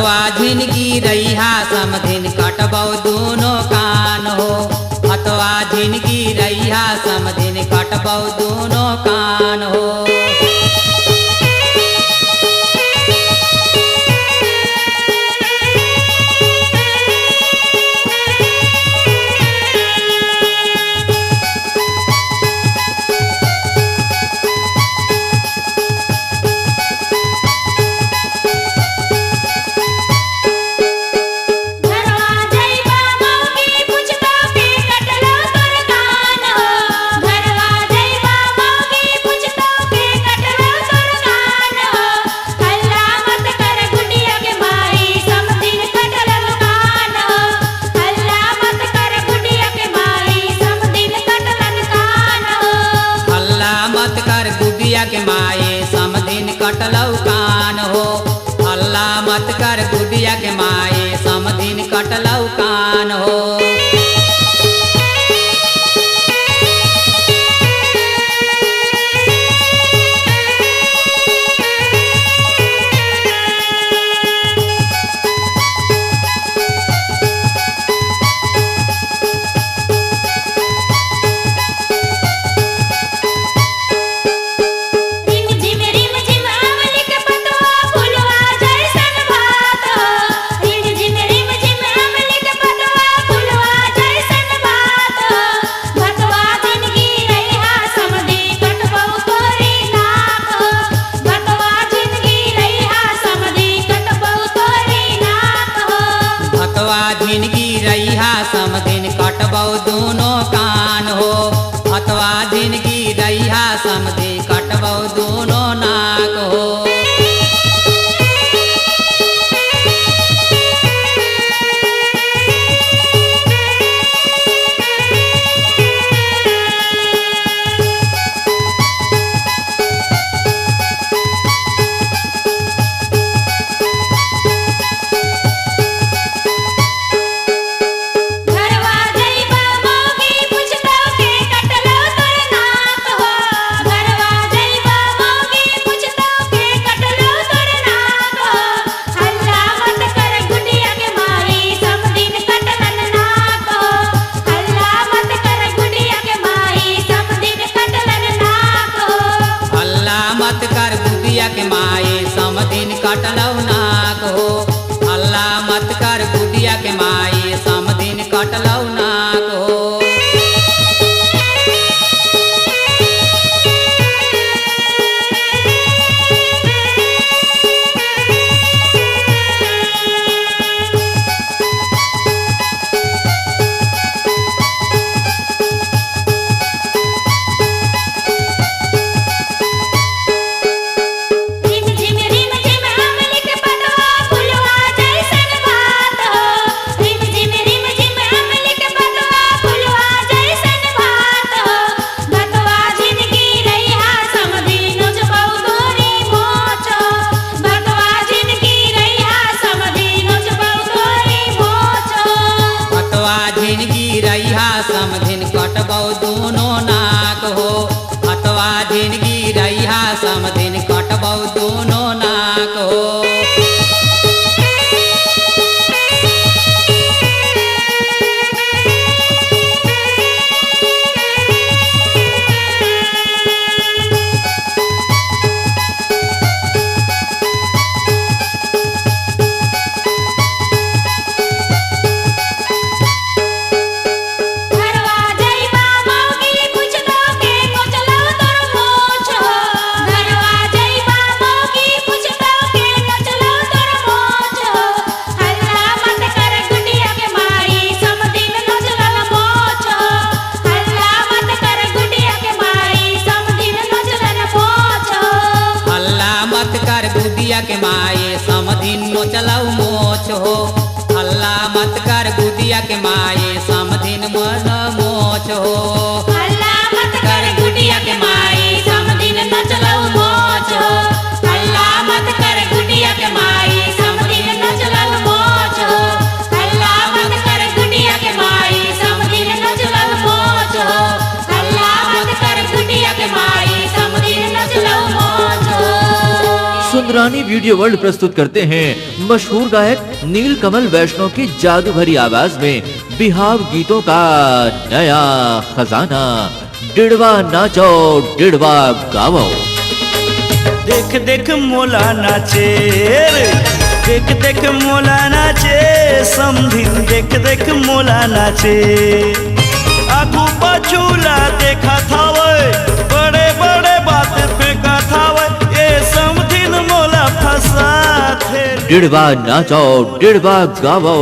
हतवा झिनगी रैहा समधिन कटबौ दोनों कान हो। हतवा झिनगी रैहा समधिन कटबौ दोनों कान हो। के माए समधिन कटलौ कान हो। हल्ला मत कर गुदिया के माए समधिन कटलौ कान हो। झिनगी रैहा समधिन कटबौ दोनों कान हो। हतवा झिनगी रैहा समधिन कटबौ दोनों नाक हो। के माए समधिन कटलौ नाक हो। हल्ला मत कर गुदिया के माए समधिन कटलौ नाक हो। झिनगी रैहा समधिन कटबौ दोनों नाक हो। हतवा झिनगी रैहा समधिन कटबौ दोनों नाक हो। गुदिया के माए समधिन नोचलौ मोछ हो। हल्ला मत कर गुदिया के माए समधिन मन मोछ हो। हल्ला मत कर गुदिया के माए समधिन नोचलौ मोछ हो। हल्ला मत कर गुदिया के माए समधिन नोचलौ मोछ हो। हल्ला मत कर गुदिया के माए समधिन नोचलौ मोछ हो। हल्ला मत कर गुदिया के माए समधिन नोचलौ मोछ हो। सुंदरानी वीडियो वर्ल्ड प्रस्तुत करते हैं मशहूर गायक नीलकमल वैष्णव की जादू भरी आवाज में बिहार गीतों का नया खजाना। डिड़वा नाचो डिड़वा गावो। देख देख मोला नाचे रे, देख देख मोला नाचे, समधिन देख देख मोला नाचे। आगू पछूला देखा था बड़े बड़े बात फेंका था ये समधिन मोला फंसा थे। डिड़वा नाचो डिड़वा गावो।